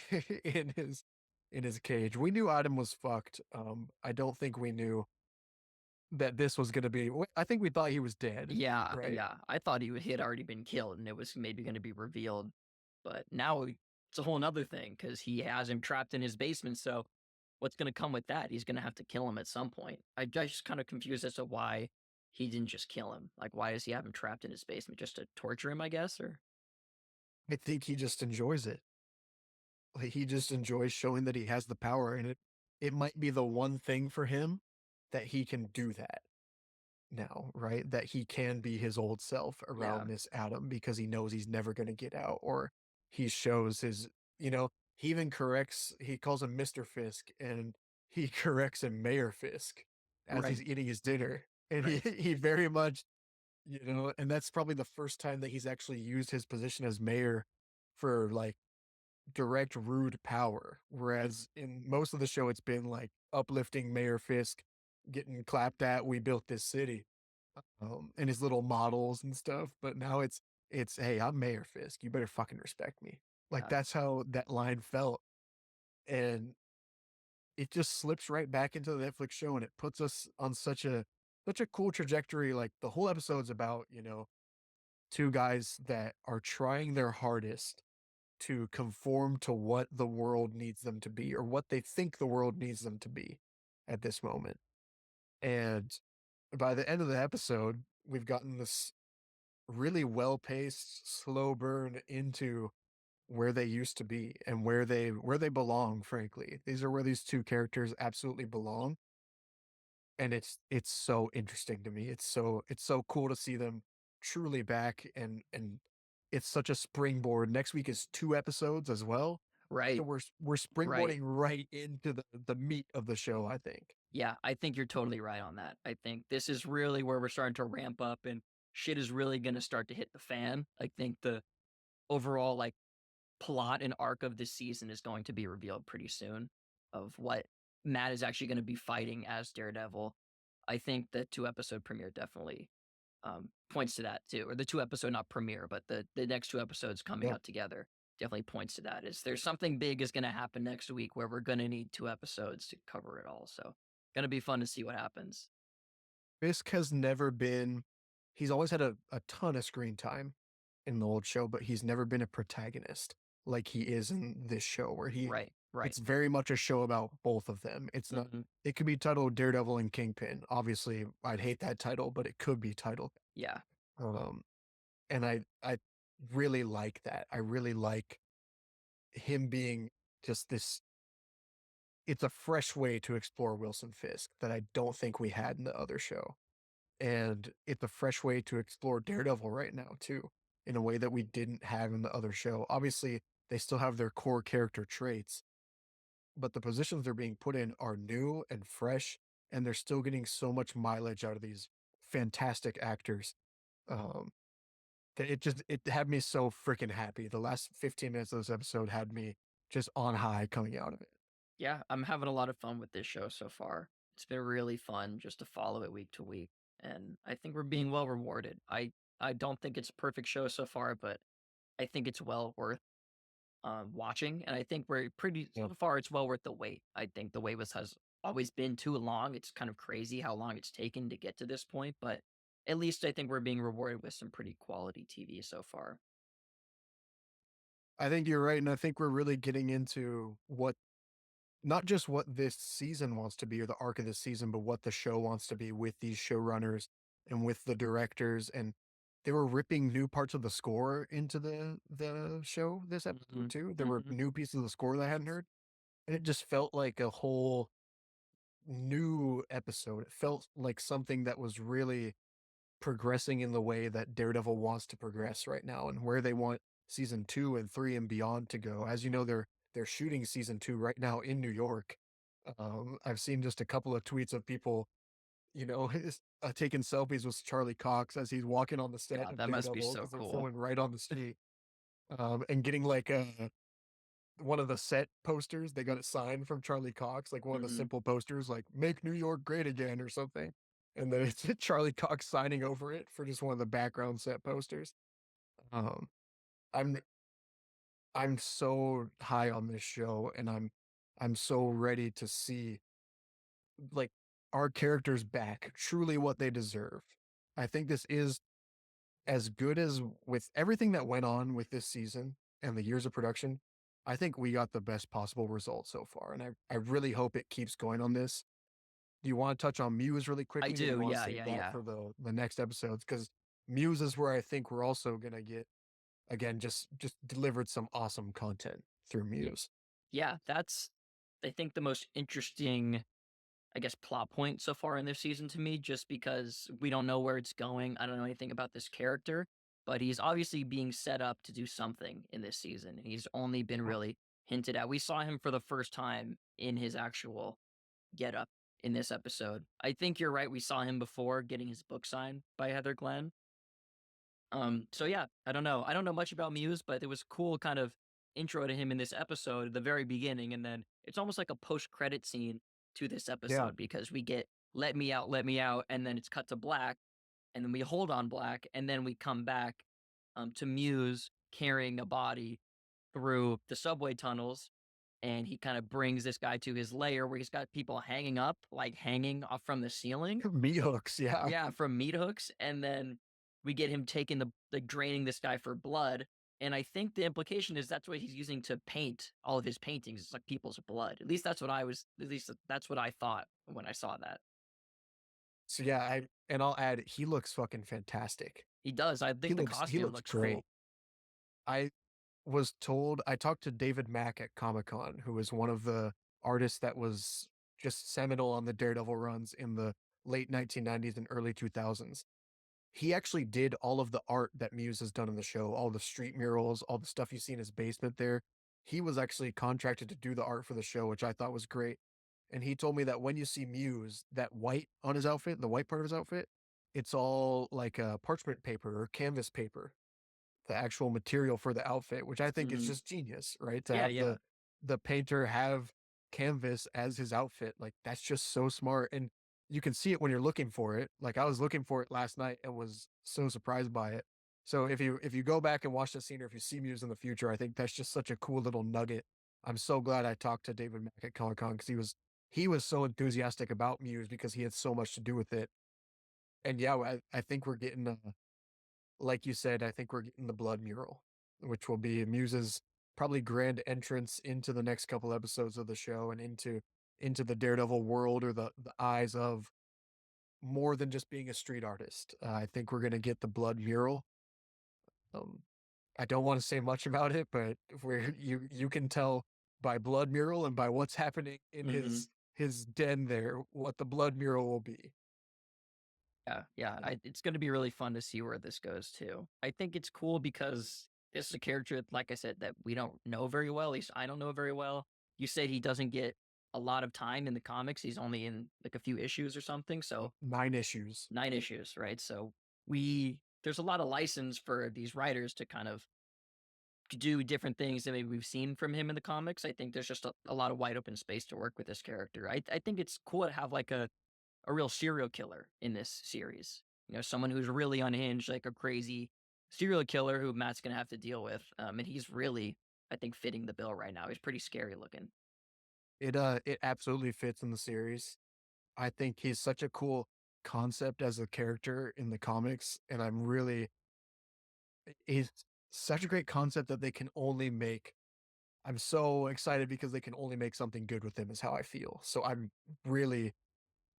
in his cage. We knew Adam was fucked. I don't think we knew that this was gonna be. I think we thought he was dead, Yeah, right? yeah. I thought he had already been killed, and it was maybe going to be revealed, but now it's a whole nother thing because he has him trapped in his basement. So, what's going to come with that? He's going to have to kill him at some point. I'm just kind of confused as to why he didn't just kill him. Like, why does he have him trapped in his basement just to torture him? I guess, or I think he just enjoys it. Like he just enjoys showing that he has the power, and it might be the one thing for him that he can do that now, right? That he can be his old self yeah, around this Adam because he knows he's never going to get out, or he shows his, he even corrects, he calls him Mr. Fisk, and he corrects him Mayor Fisk as right, he's eating his dinner. And he, right, he very much, and that's probably the first time that he's actually used his position as mayor for like direct rude power. Whereas in most of the show, it's been like uplifting Mayor Fisk, getting clapped at. We built this city, and his little models and stuff. But now it's hey, I'm Mayor Fisk. You better fucking respect me. Like yeah, that's how that line felt, and it just slips right back into the Netflix show, and it puts us on such a cool trajectory. Like the whole episode's about two guys that are trying their hardest to conform to what the world needs them to be or what they think the world needs them to be at this moment. And by the end of the episode, we've gotten this really well paced, slow burn into where they used to be and where they belong, frankly. These are where these two characters absolutely belong. And it's so interesting to me. It's so cool to see them truly back, and it's such a springboard. Next week is two episodes as well. So right, we're right. springboarding right into the meat of the show, I think. Yeah, I think you're totally right on that. I think this is really where we're starting to ramp up, and shit is really going to start to hit the fan. I think the overall like plot and arc of this season is going to be revealed pretty soon of what Matt is actually going to be fighting as Daredevil. I think the 2 episode premiere definitely points to that too, or the 2 episode not premiere, but the next 2 episodes coming Yeah. out together definitely points to that. Is there's something big is going to happen next week where we're going to need 2 episodes to cover it all. So going to be fun to see what happens. Fisk has never been he's always had a ton of screen time in the old show, but he's never been a protagonist like he is in this show where he Right. Right. It's very much a show about both of them. It's not. Mhm. It could be titled Daredevil and Kingpin. Obviously, I'd hate that title, but it could be titled. Yeah. Um, and I really like that. I really like him being just this. It's a fresh way to explore Wilson Fisk that I don't think we had in the other show. And it's a fresh way to explore Daredevil right now too, in a way that we didn't have in the other show. Obviously, they still have their core character traits, but the positions they're being put in are new and fresh, and they're still getting so much mileage out of these fantastic actors. Um, that it had me so freaking happy. The last 15 minutes of this episode had me just on high coming out of it. Yeah, I'm having a lot of fun with this show so far. It's been really fun just to follow it week to week, and I think we're being well rewarded. I don't think it's a perfect show so far, but I think it's well worth watching, and I think we're pretty Yeah. so far. It's well worth the wait. I think the wait was has always been too long. It's kind of crazy how long it's taken to get to this point, but at least I think we're being rewarded with some pretty quality TV so far. I think you're right, and I think we're really getting into what not just what this season wants to be or the arc of this season, but what the show wants to be with these showrunners and with the directors. And they were ripping new parts of the score into the show this episode Mhm. too. There were Mhm. new pieces of the score that I hadn't heard, and it just felt like a whole new episode. It felt like something that was really progressing in the way that Daredevil wants to progress right now and where they want season 2 and 3 and beyond to go. As you know, they're shooting season 2 right now in New York. I've seen just a couple of tweets of people, taking selfies with Charlie Cox as he's walking on the set God, of that must be Daredevil so because they're cool. filming right on the street. And getting like one of the set posters, they got it signed from Charlie Cox, like one of the Mhm. simple posters, like "Make New York Great Again" or something. And then it's Charlie Cox signing over it for just one of the background set posters. Um, I'm I'm so high on this show, and I'm so ready to see like our characters back, truly what they deserve. I think this is as good as with everything that went on with this season and the years of production. I think we got the best possible result so far, and I really hope it keeps going on this. Do you want to touch on Muse really I quickly, or do you do. want to Yeah, save yeah, that yeah. for the next episodes? Because Muse is where I think we're also gonna get again just delivered some awesome content through Yeah, Muse. yeah, that's I think the most interesting, I guess, plot point so far in this season to me, just because we don't know where it's going. I don't know anything about this character, but he's obviously being set up to do something in this season. And he's only been really hinted at. We saw him for the first time in his actual get up in this episode. I think you're right. We saw him before getting his book signed by Heather Glenn. So yeah, I don't know. I don't know much about Muse, but it was cool kind of intro to him in this episode at the very beginning, and then it's almost like a post-credit scene to this Yeah, episode because we get let me out, and then it's cut to black, and then we hold on black, and then we come back to Muse carrying a body through the subway tunnels, and he kind of brings this guy to his lair where he's got people hanging up, like hanging off from the ceiling. meat hooks. Yeah, Yeah, from meat hooks, and then we get him taking the like draining this guy for blood, and I think the implication is that's what he's using to paint all of his paintings. It's like people's blood. At least that's what I was. At least that's what I thought when I saw that. so yeah, I'll add he looks fucking fantastic. He does. I He think the looks he costume looks looks great. cool. I was told I talked to David Mack at Comic-Con, who was one of the artists that was just seminal on the Daredevil runs in the late 1990s and early 2000s. He actually did all of the art that Muse has done in the show, all the street murals, all the stuff you see in his basement there. He was actually contracted to do the art for the show, which I thought was great. And he told me that when you see Muse, that white on his outfit, the white part of his outfit, it's all like parchment paper or canvas paper, the actual material for the outfit, which I think is Hmm. just genius, right? To Yeah, have yeah. the painter have canvas as his outfit, like that's just so smart. And you can see it when you're looking for it. Like I was looking for it last night and was so surprised by it. So if you go back and watch the scene or if you see Muse in the future, I think that's just such a cool little nugget. I'm so glad I talked to David Mack at Comic Con because he was so enthusiastic about Muse because he had so much to do with it. And yeah, I think we're getting like you said, I think we're getting the blood mural, which will be Muse's probably grand entrance into the next couple episodes of the show and into the Daredevil world, or the eyes of more than just being a street artist. I think we're gonna get the blood mural. Um, I don't want to say much about it, but where you can tell by blood mural and by what's happening in Mm-hmm. his den there what the blood mural will be. Yeah. It's going to be really fun to see where this goes too. I think it's cool because this is a character, like I said, that we don't know very well. At least I don't know very well. You said he doesn't get a lot of time in the comics. He's only in like a few issues or something. So 9 issues. 9 issues, right? So there's a lot of license for these writers to kind of do different things that maybe we've seen from him in the comics. I think there's just a lot of wide open space to work with this character. I think it's cool to have like a real serial killer in this series. You know, someone who's really unhinged, like a crazy serial killer who Matt's gonna have to deal with. And he's really, I think, fitting the bill right now. He's pretty scary looking. It absolutely fits in the series. I think he's such a cool concept as a character in the comics, and he's such a great concept that they can only make. I'm so excited because they can only make something good with him, is how I feel. So I'm really,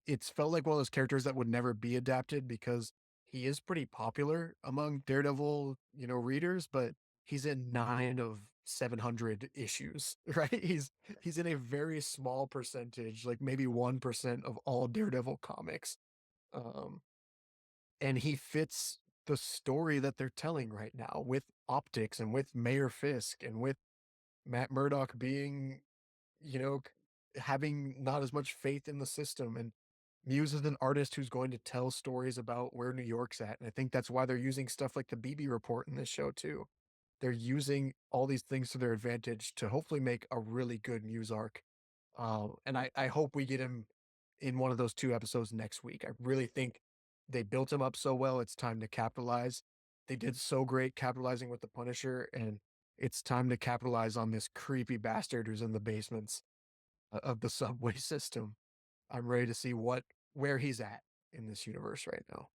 it's felt like one of those characters that would never be adapted because he is pretty popular among Daredevil, readers, but he's in 9 of 700 issues, right? He's in a very small percentage, like maybe 1% of all Daredevil comics. Um, and he fits the story that they're telling right now with optics and with Mayor Fisk and with Matt Murdock being, having not as much faith in the system. And Muse is an artist who's going to tell stories about where New York's at. And I think that's why they're using stuff like the BB report in this show too. They're using all these things to their advantage to hopefully make a really good Muse arc. And I hope we get him in one of those 2 episodes next week. I really think they built him up so well. It's time to capitalize. They did so great capitalizing with the Punisher, and it's time to capitalize on this creepy bastard who's in the basements of the subway system. I'm ready to see where he's at in this universe right now.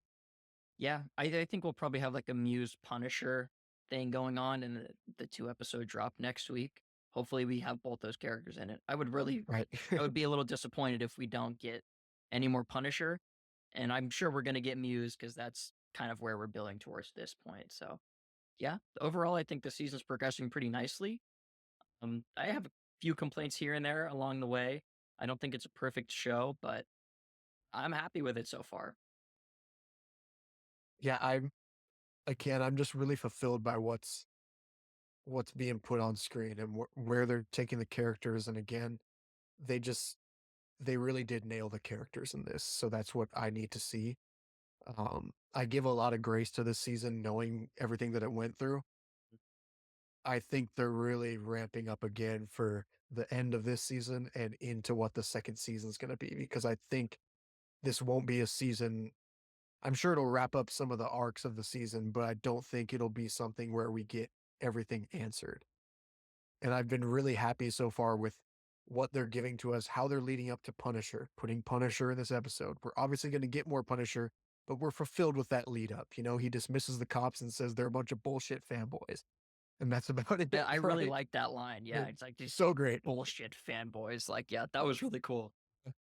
Yeah, I think we'll probably have like a Muse Punisher thing going on in the 2 episode drop next week. Hopefully, we have both those characters in it. I Right. would be a little disappointed if we don't get any more Punisher, and I'm sure we're gonna get Muse because that's kind of where we're building towards this point. So, yeah, overall, I think the season's progressing pretty nicely. I have a few complaints here and there along the way. I don't think it's a perfect show, but I'm happy with it so far. Yeah, I'm just really fulfilled by what's being put on screen and where they're taking the characters. And again, they just they really did nail the characters in this. So that's what I need to see. I give a lot of grace to this season, knowing everything that it went through. I think they're really ramping up again for the end of this season and into what the second season is going to be, because I think this won't be a season. I'm sure it'll wrap up some of the arcs of the season, but I don't think it'll be something where we get everything answered. And I've been really happy so far with what they're giving to us, how they're leading up to Punisher, putting Punisher in this episode. We're obviously going to get more Punisher, but we're fulfilled with that lead up. He dismisses the cops and says they're a bunch of bullshit fanboys. And that's about it, I really right? like that line. Yeah, it's like these So great. bullshit fanboys. Like, yeah, that was really cool.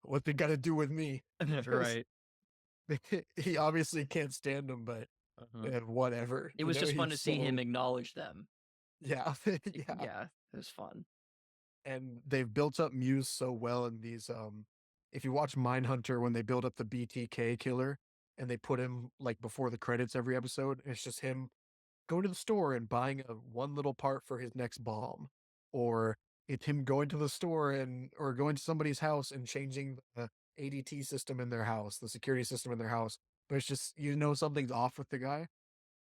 What they got to do with me? Right. He obviously can't stand them, but whatever. It was just fun to he's see him acknowledge them. Yeah, yeah. Yeah, it was fun. And they've built up Muse so well in these. If you watch Mindhunter, when they build up the BTK killer and they put him like before the credits every episode, it's just him going to the store and buying one little part for his next bomb, or it's him going to the store or going to somebody's house and changing the ADT system in their house, the security system in their house. But it's just something's off with the guy.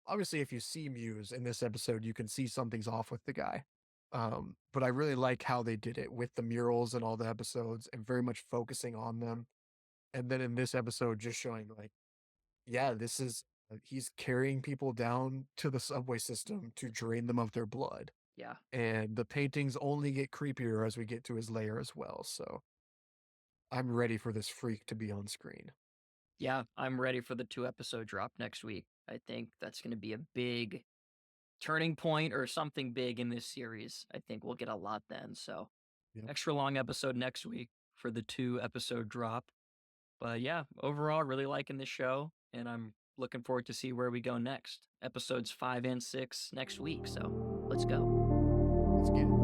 Obviously, if you see Muse in this episode, you can see something's off with the guy. But I really like how they did it with the murals and all the episodes and very much focusing on them. And then in this episode, just showing like, yeah, this is he's carrying people down to the subway system to drain them of their blood. Yeah. And the paintings only get creepier as we get to his lair as well. So I'm ready for this freak to be on screen. Yeah, I'm ready for the 2 episode drop next week. I think that's going to be a big turning point or something big in this series. I think we'll get a lot then. So, Yep. extra long episode next week for the 2-episode drop. But yeah, overall, really liking the show, and I'm looking forward to see where we go next. Episodes 5 and 6 next week. So let's go. Let's get it.